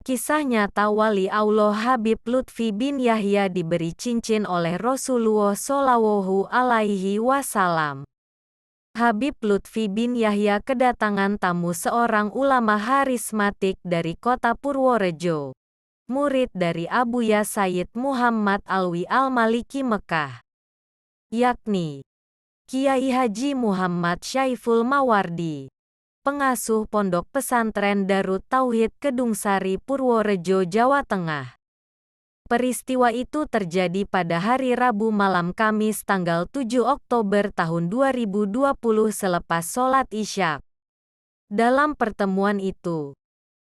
Kisah nyata Wali Allah Habib Lutfi bin Yahya diberi cincin oleh Rasulullah Shallallahu Alaihi Wasallam. Habib Lutfi bin Yahya kedatangan tamu seorang ulama harismatik dari kota Purworejo, murid dari Abuya Sayyid Muhammad Alwi Al-Maliki Mekah, yakni Kiai Haji Muhammad Syaiful Mawardi, pengasuh Pondok Pesantren Darut Tauhid Kedungsari Purworejo, Jawa Tengah. Peristiwa itu terjadi pada hari Rabu malam Kamis tanggal 7 Oktober tahun 2020 selepas sholat Isya. Dalam pertemuan itu,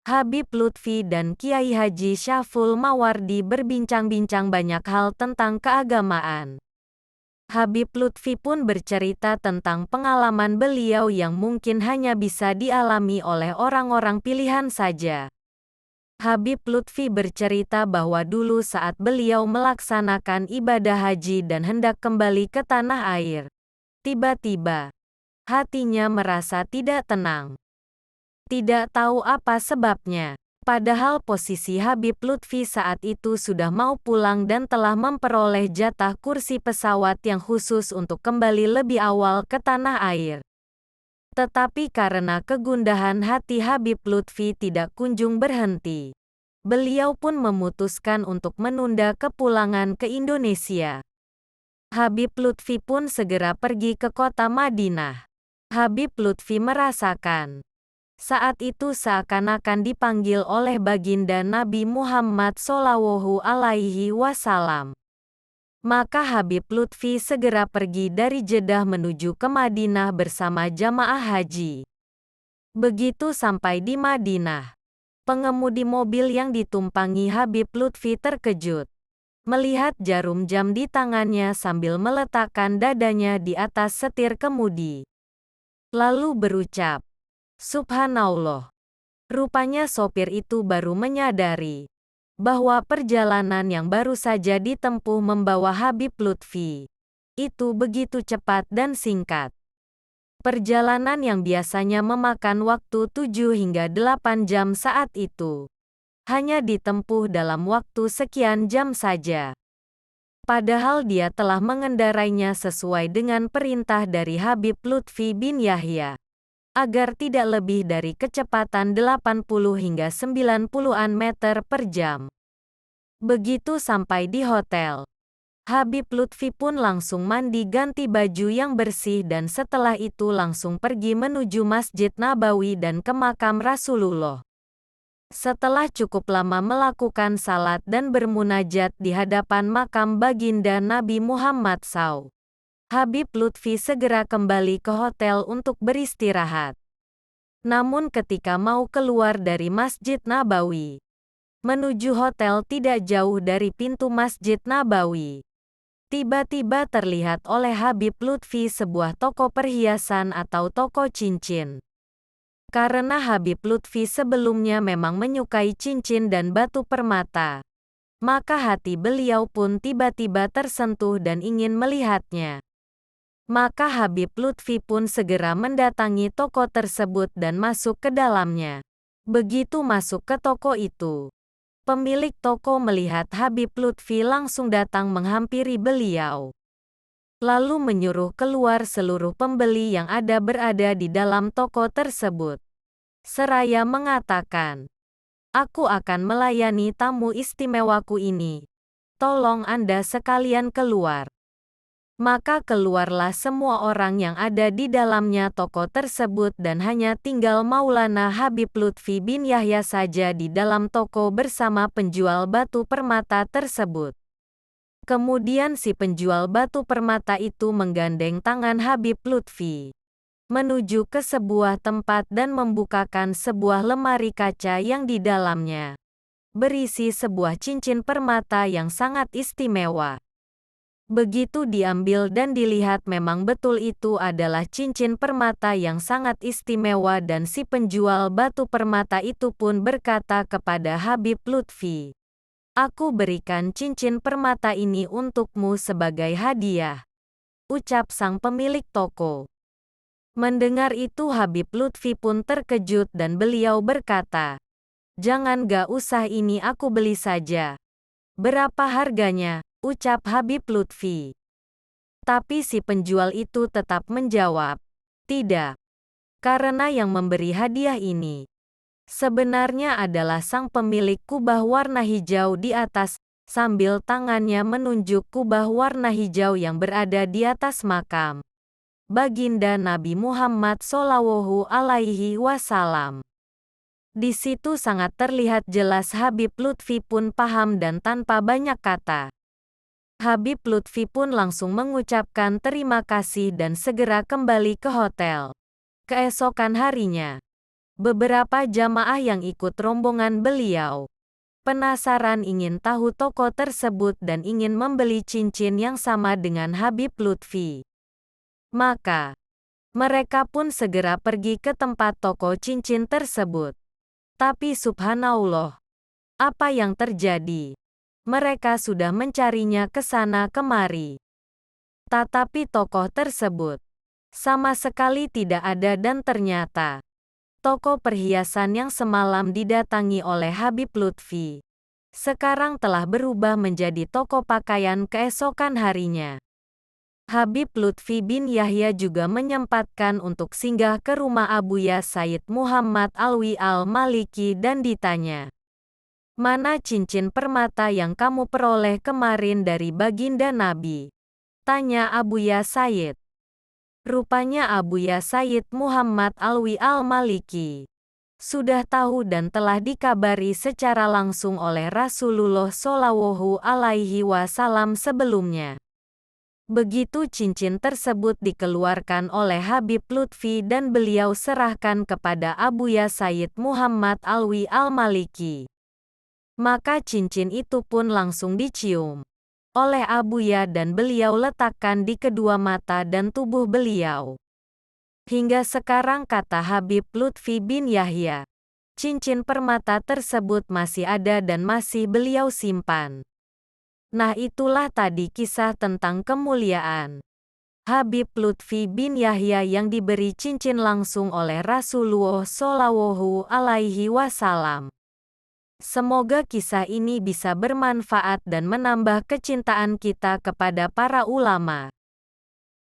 Habib Lutfi dan Kiai Haji Syaiful Mawardi berbincang-bincang banyak hal tentang keagamaan. Habib Lutfi pun bercerita tentang pengalaman beliau yang mungkin hanya bisa dialami oleh orang-orang pilihan saja. Habib Lutfi bercerita bahwa dulu saat beliau melaksanakan ibadah haji dan hendak kembali ke tanah air, tiba-tiba hatinya merasa tidak tenang. Tidak tahu apa sebabnya. Padahal posisi Habib Lutfi saat itu sudah mau pulang dan telah memperoleh jatah kursi pesawat yang khusus untuk kembali lebih awal ke tanah air. Tetapi karena kegundahan hati Habib Lutfi tidak kunjung berhenti, beliau pun memutuskan untuk menunda kepulangan ke Indonesia. Habib Lutfi pun segera pergi ke kota Madinah. Habib Lutfi merasakan saat itu seakan-akan dipanggil oleh baginda Nabi Muhammad Shallallahu Alaihi Wasallam. Maka Habib Lutfi segera pergi dari Jeddah menuju ke Madinah bersama jamaah haji. Begitu sampai di Madinah, pengemudi mobil yang ditumpangi Habib Lutfi terkejut melihat jarum jam di tangannya sambil meletakkan dadanya di atas setir kemudi. Lalu berucap, "Subhanallah." Rupanya sopir itu baru menyadari bahwa perjalanan yang baru saja ditempuh membawa Habib Lutfi itu begitu cepat dan singkat. Perjalanan yang biasanya memakan waktu 7 hingga 8 jam saat itu hanya ditempuh dalam waktu sekian jam saja. Padahal dia telah mengendarainya sesuai dengan perintah dari Habib Lutfi bin Yahya agar tidak lebih dari kecepatan 80 hingga 90-an meter per jam. Begitu sampai di hotel, Habib Lutfi pun langsung mandi ganti baju yang bersih dan setelah itu langsung pergi menuju Masjid Nabawi dan ke makam Rasulullah. Setelah cukup lama melakukan salat dan bermunajat di hadapan makam baginda Nabi Muhammad SAW, Habib Lutfi segera kembali ke hotel untuk beristirahat. Namun ketika mau keluar dari Masjid Nabawi, menuju hotel tidak jauh dari pintu Masjid Nabawi, tiba-tiba terlihat oleh Habib Lutfi sebuah toko perhiasan atau toko cincin. Karena Habib Lutfi sebelumnya memang menyukai cincin dan batu permata, maka hati beliau pun tiba-tiba tersentuh dan ingin melihatnya. Maka Habib Lutfi pun segera mendatangi toko tersebut dan masuk ke dalamnya. Begitu masuk ke toko itu, pemilik toko melihat Habib Lutfi langsung datang menghampiri beliau. Lalu menyuruh keluar seluruh pembeli yang berada di dalam toko tersebut. Seraya mengatakan, "Aku akan melayani tamu istimewaku ini. Tolong Anda sekalian keluar." Maka keluarlah semua orang yang ada di dalamnya toko tersebut dan hanya tinggal Maulana Habib Lutfi bin Yahya saja di dalam toko bersama penjual batu permata tersebut. Kemudian si penjual batu permata itu menggandeng tangan Habib Lutfi menuju ke sebuah tempat dan membukakan sebuah lemari kaca yang di dalamnya berisi sebuah cincin permata yang sangat istimewa. Begitu diambil dan dilihat memang betul itu adalah cincin permata yang sangat istimewa dan si penjual batu permata itu pun berkata kepada Habib Lutfi, "Aku berikan cincin permata ini untukmu sebagai hadiah," ucap sang pemilik toko. Mendengar itu Habib Lutfi pun terkejut dan beliau berkata, Jangan gak usah, ini aku beli saja. Berapa harganya? Ucap Habib Lutfi. Tapi si penjual itu tetap menjawab, tidak. Karena yang memberi hadiah ini sebenarnya adalah sang pemilik kubah warna hijau di atas, sambil tangannya menunjuk kubah warna hijau yang berada di atas makam Baginda Nabi Muhammad Shallallahu Alaihi Wasallam. Di situ sangat terlihat jelas Habib Lutfi pun paham dan tanpa banyak kata. Habib Lutfi pun langsung mengucapkan terima kasih dan segera kembali ke hotel. Keesokan harinya, beberapa jamaah yang ikut rombongan beliau penasaran ingin tahu toko tersebut dan ingin membeli cincin yang sama dengan Habib Lutfi. Maka, mereka pun segera pergi ke tempat toko cincin tersebut. Tapi subhanallah, apa yang terjadi? Mereka sudah mencarinya ke sana kemari. Tetapi toko tersebut sama sekali tidak ada dan ternyata toko perhiasan yang semalam didatangi oleh Habib Lutfi sekarang telah berubah menjadi toko pakaian keesokan harinya. Habib Lutfi bin Yahya juga menyempatkan untuk singgah ke rumah Abuya Sayyid Muhammad Alwi Al-Maliki dan ditanya, "Mana cincin permata yang kamu peroleh kemarin dari Baginda Nabi?" tanya Abuya Sayyid. Rupanya Abuya Sayyid Muhammad Alwi Al-Maliki sudah tahu dan telah dikabari secara langsung oleh Rasulullah Shallallahu Alaihi Wasallam sebelumnya. Begitu cincin tersebut dikeluarkan oleh Habib Lutfi dan beliau serahkan kepada Abuya Sayyid Muhammad Alwi Al-Maliki, maka cincin itu pun langsung dicium oleh Abuya dan beliau letakkan di kedua mata dan tubuh beliau. Hingga sekarang, kata Habib Lutfi bin Yahya, cincin permata tersebut masih ada dan masih beliau simpan. Nah, itulah tadi kisah tentang kemuliaan Habib Lutfi bin Yahya yang diberi cincin langsung oleh Rasulullah Shallallahu Alaihi Wasallam. Semoga kisah ini bisa bermanfaat dan menambah kecintaan kita kepada para ulama.